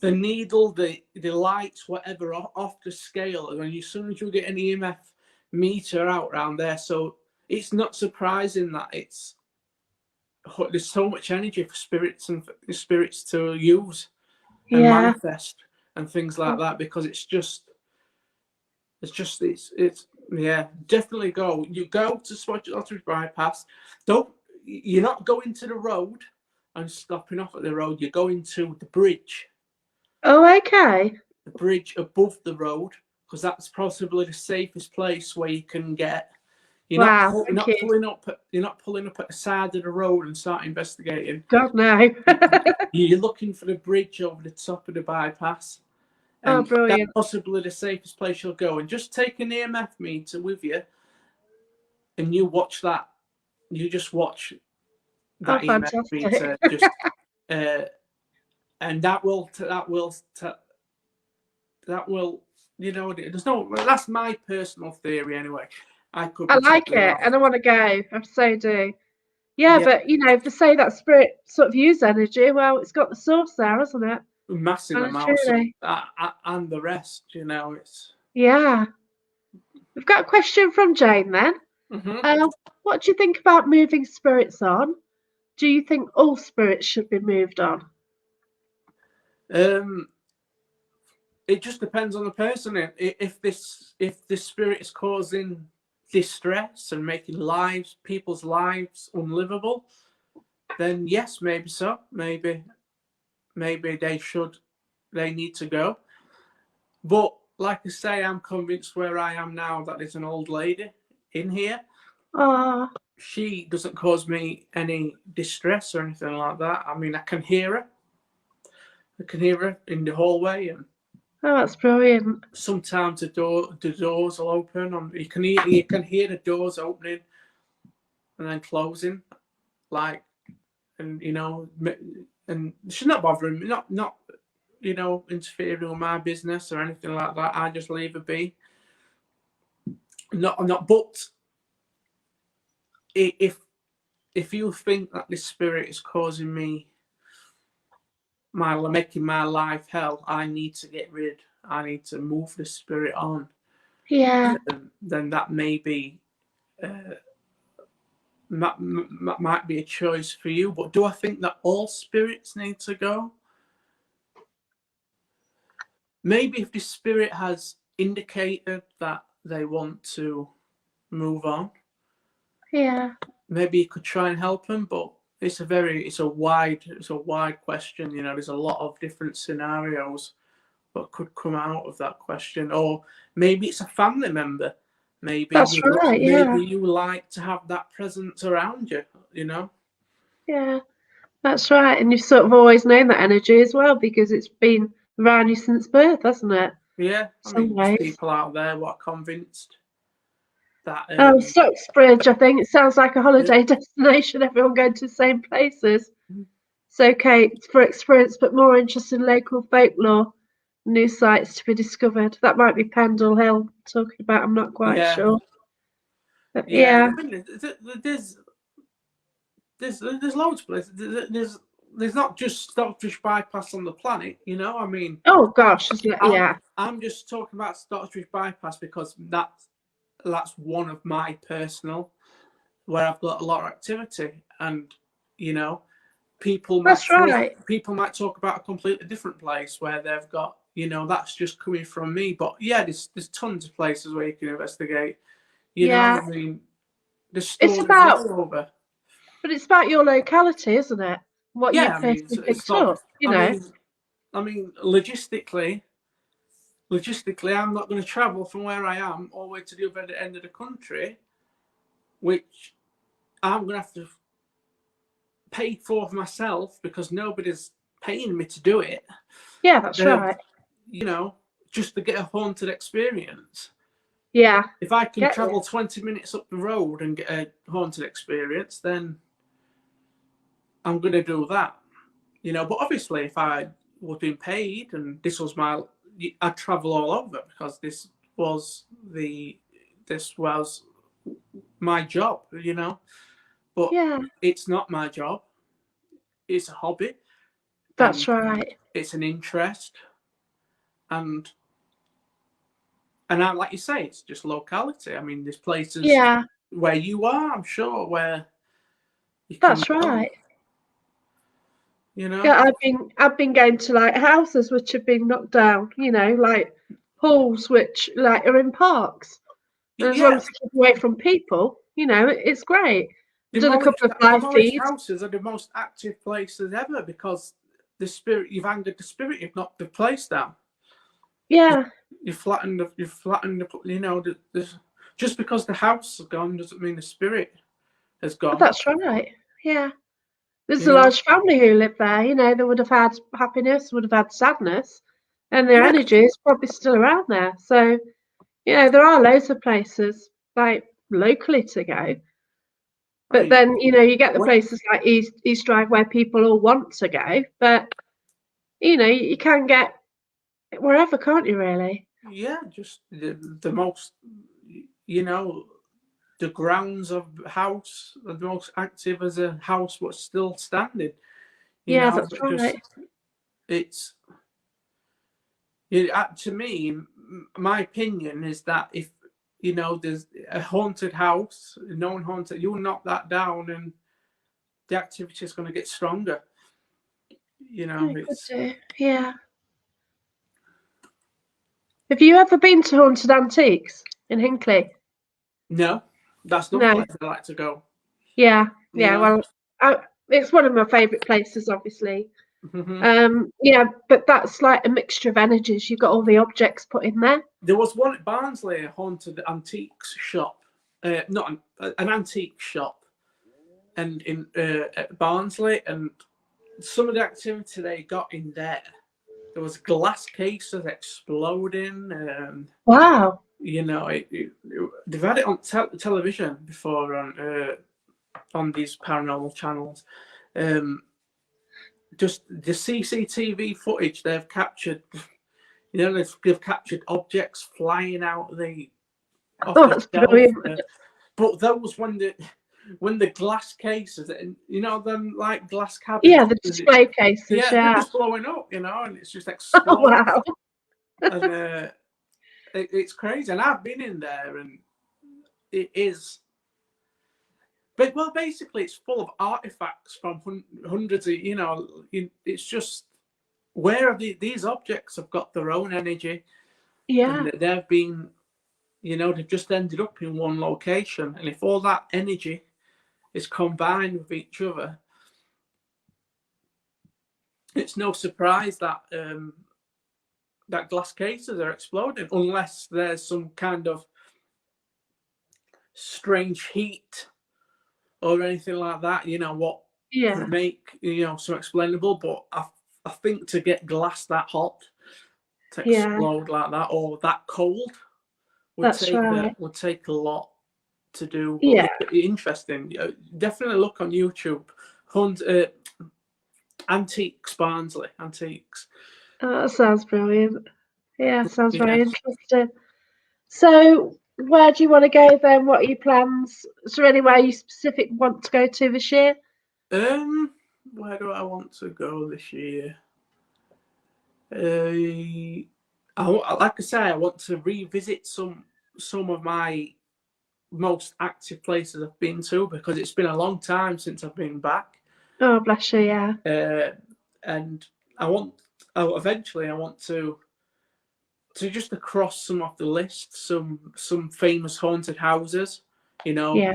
S2: the needle, the lights, whatever, off the scale. And as soon as you get an EMF meter out around there, so it's not surprising that there's so much energy for spirits to use and
S1: Yeah.
S2: manifest and things like that, because it's yeah, definitely go. You go to Stockbridge bypass. You're not going to the road and stopping off at the road. You're going to the bridge.
S1: Oh, okay.
S2: The bridge above the road, because that's possibly the safest place where you can get.
S1: Wow. Thank you.
S2: You're not pulling up at the side of the road and start investigating.
S1: God, no.
S2: You're looking for the bridge over the top of the bypass,
S1: Oh,
S2: and that's
S1: brilliant.
S2: possibly the safest place you'll go. And just take an EMF meter with you, and you watch that. You just watch
S1: Oh,
S2: that EMF
S1: fantastic.
S2: meter, just and that will there's no. That's my personal theory anyway. I could
S1: I
S2: be
S1: like
S2: totally
S1: it,
S2: wrong.
S1: and I want to go. I so do. Yeah,
S2: Yeah,
S1: but if they say that spirit sort of use energy, well, it's got the source there, hasn't it?
S2: massive
S1: And
S2: amounts of,
S1: truly,
S2: and the rest. It's.
S1: yeah. We've got a question from Jane then.
S2: Mm-hmm.
S1: What do you think about moving spirits on? Do you think all spirits should be moved on?
S2: Um, it just depends on the person. If this spirit is causing distress and making people's lives unlivable, then yes, maybe so. Maybe they need to go. But like I say, I'm convinced where I am now that there's an old lady in here.
S1: Oh,
S2: She doesn't cause me any distress or anything like that. I mean, I can hear her. I can hear her in the hallway, and
S1: that's brilliant.
S2: sometimes the doors will open, and you can hear the doors opening and then closing, like, and and she's not bothering me, not interfering with my business or anything like that. I just leave her be. Not, but if you think that this spirit is causing me making my life hell, I need to get rid. I need to move the spirit on.
S1: Yeah,
S2: Then that may be might be a choice for you. But do I think that all spirits need to go? Maybe if the spirit has indicated that they want to move on,
S1: yeah,
S2: maybe you could try and help them. But it's a wide question. There's a lot of different scenarios that could come out of that question. Or maybe it's a family member.
S1: that's right. Yeah,
S2: Maybe you like to have that presence around you.
S1: yeah, that's right. And you've sort of always known that energy as well because it's been around you since birth, hasn't it?
S2: Yeah, I
S1: Some
S2: mean, there's
S1: ways.
S2: people out there what are convinced. That
S1: Oh, Stocksbridge, I think. It sounds like a holiday destination, everyone going to the same places. It's okay for experience, but more interested in local folklore, new sites to be discovered. That might be Pendle Hill talking about, I'm not quite sure. But
S2: yeah. There's loads of places. There's not just Stockbridge Bypass on the planet, you know. I mean,
S1: oh gosh, yeah,
S2: I'm just talking about Stockbridge Bypass because that's one of my personal where I've got a lot of activity, and you know, people might talk about a completely different place where they've got, you know, that's just coming from me. But yeah, there's tons of places where you can investigate. You know, I mean, there's stories all over.
S1: But it's about your locality, isn't it? What you personally picked up, you know.
S2: I mean, logistically, I'm not going to travel from where I am all the way to the other end of the country, which I'm going to have to pay for myself because nobody's paying me to do it.
S1: Yeah, that's right.
S2: You know, just to get a haunted experience.
S1: Yeah.
S2: If I can travel 20 minutes up the road and get a haunted experience, then I'm going to do that. You know, but obviously if I was being paid and this was I'd travel all over because this was my job, you know. But it's not my job. It's a hobby.
S1: That's right.
S2: It's an interest. And like you say, it's just locality. I mean, there's places where you are, I'm sure, where you can
S1: That's right.
S2: You know?
S1: Yeah, I've been going to like houses which have been knocked down, you know, like halls which like are in parks. And as long as you keep away from people, you know, it's great. I've done a couple of live feeds.
S2: Houses are the most active places ever because you've angered the spirit, you've knocked the place down.
S1: Yeah.
S2: You flattened you know, just because the house is gone doesn't mean the spirit has gone.
S1: Oh, that's right. Yeah. There's a large family who live there, you know, they would have had happiness, would have had sadness, and their energy is probably still around there. So, you know, there are loads of places like locally to go. But then, you know, you get the places like East Drive where people all want to go, but you know, you can get wherever, can't you, really?
S2: Yeah, just the most, you know, the grounds of house are the most active as a house what's still standing. You know,
S1: that's right.
S2: It's to me, my opinion is that if you know there's a haunted house, known haunted, you'll knock that down and the activity is going to get stronger. You know,
S1: yeah. Have you ever been to Haunted Antiques in Hinckley?
S2: No, that's not place I like to go.
S1: Yeah. Well, it's one of my favourite places, obviously. Yeah, but that's like a mixture of energies. You've got all the objects put in there.
S2: There was one at Barnsley, a haunted antiques shop, not an antique shop, and in at Barnsley, and some of the activity they got in there was glass cases exploding.
S1: Wow.
S2: You know, they've had it on television before on these paranormal channels. Just the CCTV footage they've captured, you know, they've captured objects flying out the
S1: that's brilliant.
S2: But those when the glass cases, and you know them like glass cabins.
S1: Yeah, the display cases.
S2: They're just blowing up, you know, and it's just exploding.
S1: Wow.
S2: And it's crazy, and I've been in there, and it is. But well, basically, it's full of artifacts from hundreds of, you know. It's just where these objects have got their own energy.
S1: Yeah.
S2: And they've been, you know, they've just ended up in one location, and if all that energy is combined with each other, it's no surprise that that glass cases are exploding, unless there's some kind of strange heat or anything like that, you know, what would make, you know, some explainable. But I think to get glass that hot to explode like that or that cold would take a lot. to do. But
S1: Yeah.
S2: it's interesting. Definitely look on YouTube. Antiques Barnsley. Antiques.
S1: Oh, that sounds brilliant. Yeah, sounds very interesting. So, where do you want to go then? What are your plans? Is there anywhere you specific want to go to this year?
S2: Where do I want to go this year? Like I say, I want to revisit some of my most active places I've been to, because it's been a long time since I've been back.
S1: Oh, bless you, yeah.
S2: And eventually I want to just across some of the list, some famous haunted houses,
S1: Yeah.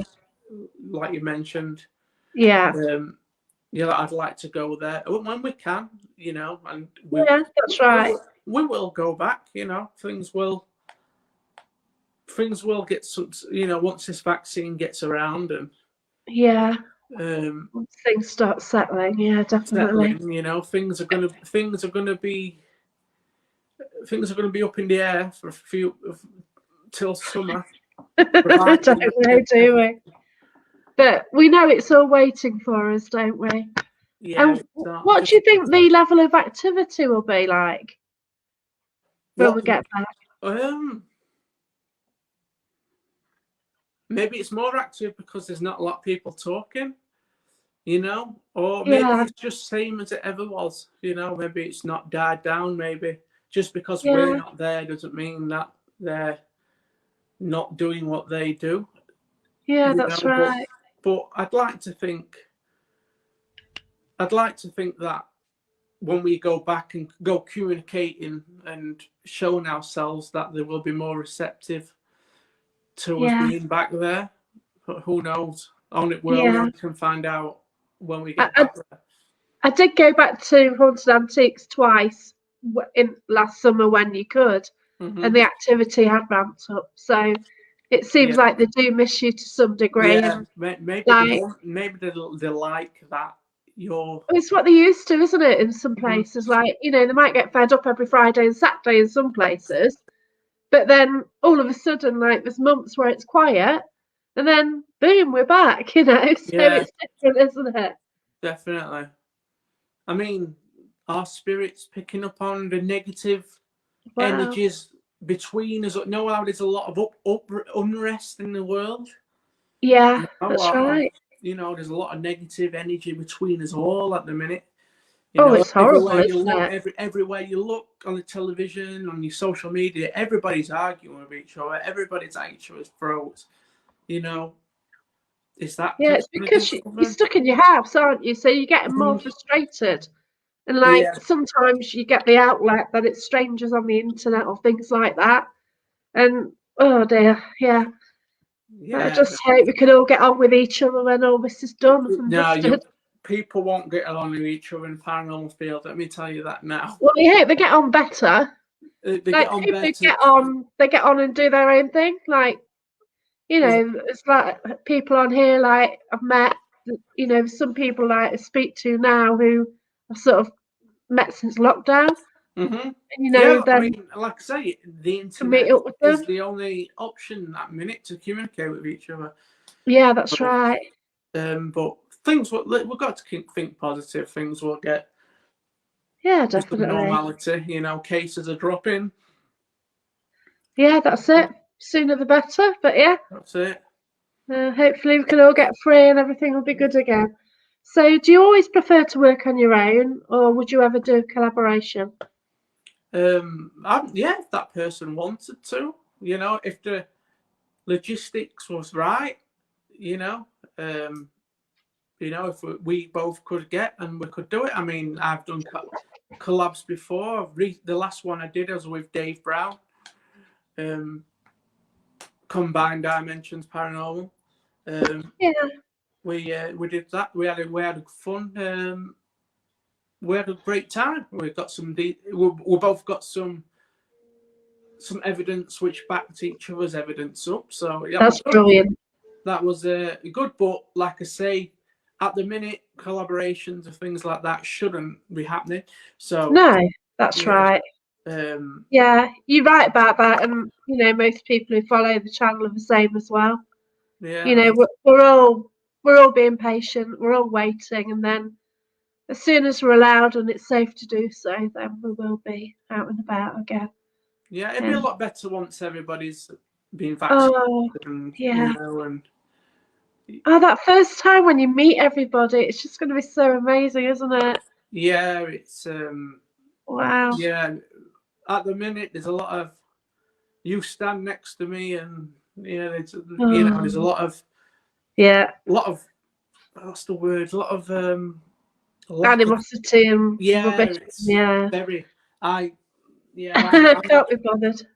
S2: like you mentioned.
S1: Yeah.
S2: I'd like to go there when we can, and
S1: Yeah, that's right.
S2: we will go back. Things will get some, once this vaccine gets around and
S1: Yeah. Once things start settling, yeah, definitely.
S2: settling, things are gonna be up in the air for a few till summer.
S1: Don't know, do we? But we know it's all waiting for us, don't we?
S2: Yeah.
S1: And what do you think the level of activity will be like when we get back?
S2: Maybe it's more active because there's not a lot of people talking, or maybe it's just same as it ever was, maybe it's not died down. Maybe just because we're not there doesn't mean that they're not doing what they do.
S1: Yeah, that's right.
S2: But I'd like to think that when we go back and go communicating and showing ourselves, that they will be more receptive to us being back there. But who knows? Only can find out when we get back there.
S1: I did go back to Haunted Antiques twice in last summer when you could, and the activity had ramped up. So it seems like they do miss you to some degree.
S2: Yeah,
S1: And
S2: maybe they like that.
S1: It's what they used to, isn't it? In some places, like they might get fed up every Friday and Saturday in some places, but then all of a sudden, like there's months where it's quiet, and then boom, we're back. So it's different, isn't it?
S2: Definitely. I mean, our spirits picking up on the negative energies between us. Know how there's a lot of unrest in the world.
S1: Yeah, that's right.
S2: There's a lot of negative energy between us all at the minute.
S1: It's horrible, isn't it?
S2: Everywhere you look on the television, on your social media, everybody's arguing with each other. Everybody's at each other's throats. Is that?
S1: Yeah, it's because you're stuck in your house, aren't you? So you're getting more frustrated. And sometimes you get the outlet that it's strangers on the internet or things like that. And oh dear, yeah. I just hope we can all get on with each other when all this is done and dusted.
S2: People won't get along with each other in the paranormal field. Let me tell you that now.
S1: Well, we hope they get on better. They get on and do their own thing. Like, it's like people on here, like I've met, some people like I speak to now who I've sort of met since lockdown.
S2: Mm-hmm.
S1: And,
S2: I mean, like I say, the internet is the only option at minute to communicate with each other.
S1: Yeah, that's right.
S2: But things we've got to think positive. Things will get
S1: definitely
S2: normality. Cases are dropping.
S1: Yeah, that's it. Sooner the better. But
S2: that's it.
S1: Hopefully we can all get free and everything will be good again. So, do you always prefer to work on your own, or would you ever do a collaboration?
S2: If that person wanted to, if the logistics was right, if we both could get and we could do it. I mean, I've done collabs before. The last one I did was with Dave Brown. Combined Dimensions Paranormal. We did that. We had fun. We had a great time. We got we both got some evidence which backed each other's evidence up. So
S1: that's brilliant.
S2: That was good. But like I say, at the minute, collaborations and things like that shouldn't be happening. So
S1: no, that's right. You're right about that, and most people who follow the channel are the same as well.
S2: Yeah.
S1: You know, we're all being patient, we're all waiting, and then as soon as we're allowed and it's safe to do so, then we will be out and about again.
S2: Yeah, it'd be a lot better once everybody's been vaccinated,
S1: Oh,
S2: and
S1: yeah.
S2: and
S1: Oh, that first time when you meet everybody, it's just going to be so amazing, isn't it?
S2: yeah, it's
S1: Wow.
S2: yeah. At the minute, there's a lot of you stand next to me, and there's there's a
S1: Oh,
S2: lot of
S1: yeah.
S2: what's the word? A lot of lack of
S1: Animosity and rubbish.
S2: it's
S1: Yeah.
S2: very I
S1: I can't be bothered.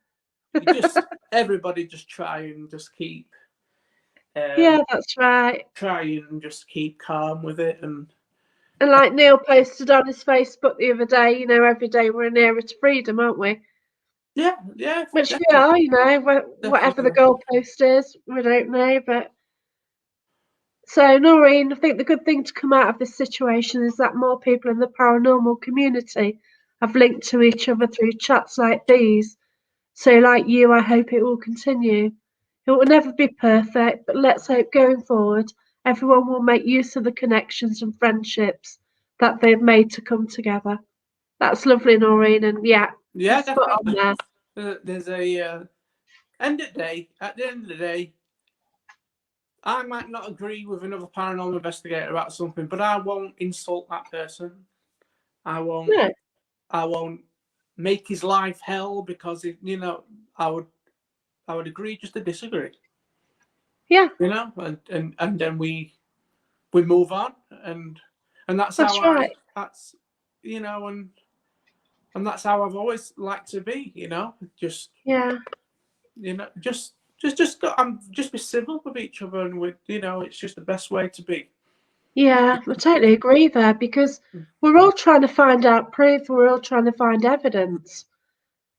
S2: you just everybody just try and just keep
S1: Yeah, that's right.
S2: try and just keep calm with it, and
S1: And like Neil posted on his Facebook the other day, you know, every day we're nearer to freedom, aren't we?
S2: yeah,
S1: Which we
S2: definitely,
S1: are, you know, whatever the
S2: definitely.
S1: goalpost is, we don't know. But so, Noreen, I think the good thing to come out of this situation is that more people in the paranormal community have linked to each other through chats like these. So, like you, I hope it will continue. It will never be perfect, but let's hope going forward, everyone will make use of the connections and friendships that they've made to come together. That's lovely, Noreen, and yeah, you're
S2: Yeah,
S1: spot on
S2: definitely.
S1: there.
S2: There's a at the end of the day, I might not agree with another paranormal investigator about something, but I won't insult that person. I won't.
S1: No,
S2: I won't make his life hell because I would agree just to disagree.
S1: yeah,
S2: And then we move on, and that's how
S1: that's right.
S2: that's and that's how I've always liked to be. Just
S1: Yeah.
S2: just be civil with each other, and it's just the best way to be.
S1: Yeah, I totally agree there because we're all trying to find out proof, we're all trying to find evidence.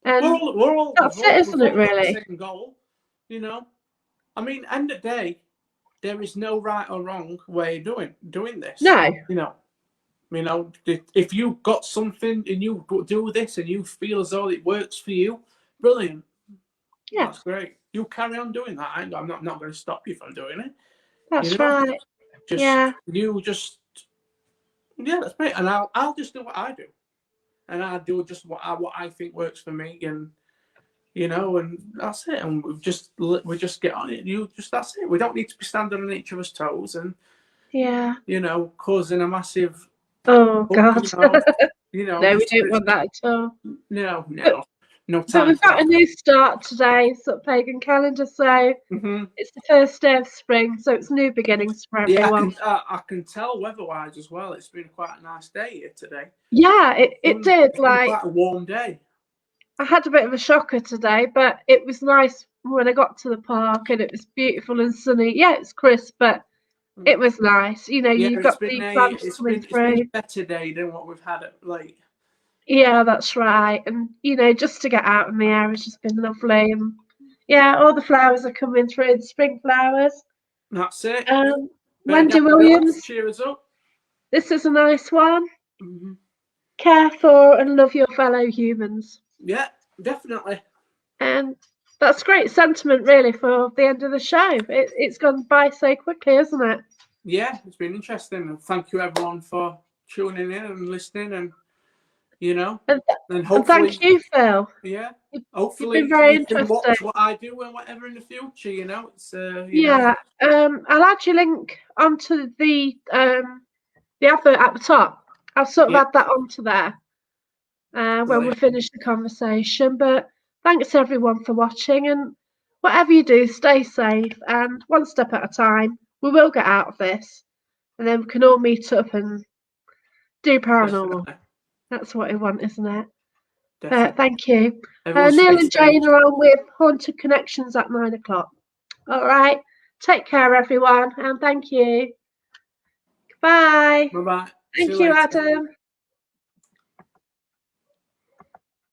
S1: And that's it,
S2: We've
S1: isn't it,
S2: all got the
S1: really?
S2: same goal. you know. I mean, end of the day, there is no right or wrong way of doing this.
S1: No,
S2: If you've got something and you do this and you feel as though it works for you, brilliant.
S1: yeah,
S2: That's great. You carry on doing that. I'm not going to stop you from doing it.
S1: that's right.
S2: Just
S1: Yeah,
S2: you just yeah, that's great. And I'll just do what I do, and I'll do just what I think works for me, and and that's it. And we just get on it. That's it. We don't need to be standing on each other's toes and
S1: yeah.
S2: causing a massive,
S1: Oh, God. No, we
S2: just
S1: don't want that at all.
S2: no,
S1: But,
S2: no
S1: but
S2: time
S1: we've
S2: for
S1: got a
S2: that.
S1: new start today, sort of pagan calendar, so
S2: Hmm.
S1: it's the first day of spring, so it's new beginnings for
S2: Yeah,
S1: everyone.
S2: I can tell weather-wise as well. It's been quite a nice day here today.
S1: Yeah, it did.
S2: It's been
S1: Like,
S2: quite a warm day.
S1: I had a bit of a shocker today, but it was nice when I got to the park and it was beautiful and sunny. Yeah, it's crisp, but it was nice. You know,
S2: Yeah,
S1: you've got the clouds coming
S2: it's been
S1: through.
S2: a better day than what we've had at late.
S1: Yeah, that's right. And you know, just to get out in the air has just been lovely. And yeah, all the flowers are coming through, the spring flowers.
S2: That's it. Bit of
S1: Wendy
S2: daffodils,
S1: Williams,
S2: cheer us up.
S1: this is a nice one.
S2: Hmm.
S1: Care for and love your fellow humans.
S2: Yeah, definitely.
S1: And that's great sentiment, really, for the end of the show. It's gone by so quickly, hasn't it?
S2: Yeah, it's been interesting. And thank you everyone for tuning in and listening, and you know,
S1: And,
S2: and
S1: and thank
S2: hopefully,
S1: you, Phil.
S2: yeah,
S1: You've been
S2: hopefully
S1: very
S2: you can
S1: interesting.
S2: watch what I do and whatever in the future. It's
S1: Yeah. I'll add your link onto the advert at the top. I'll sort of
S2: yeah,
S1: add that onto there when we
S2: brilliant.
S1: finish the conversation. But thanks everyone for watching, and whatever you do, stay safe and one step at a time. We will get out of this, and then we can all meet up and do paranormal.
S2: Definitely,
S1: That's what we want, isn't it?
S2: definitely.
S1: Thank you.
S2: Everyone
S1: Neil
S2: stay
S1: and
S2: safe.
S1: Jane are on with Haunted Connections at 9 o'clock. All right. Take care, everyone, and thank you. Bye.
S2: Bye bye. See
S1: Thank
S2: you
S1: you,
S2: later.
S1: Adam.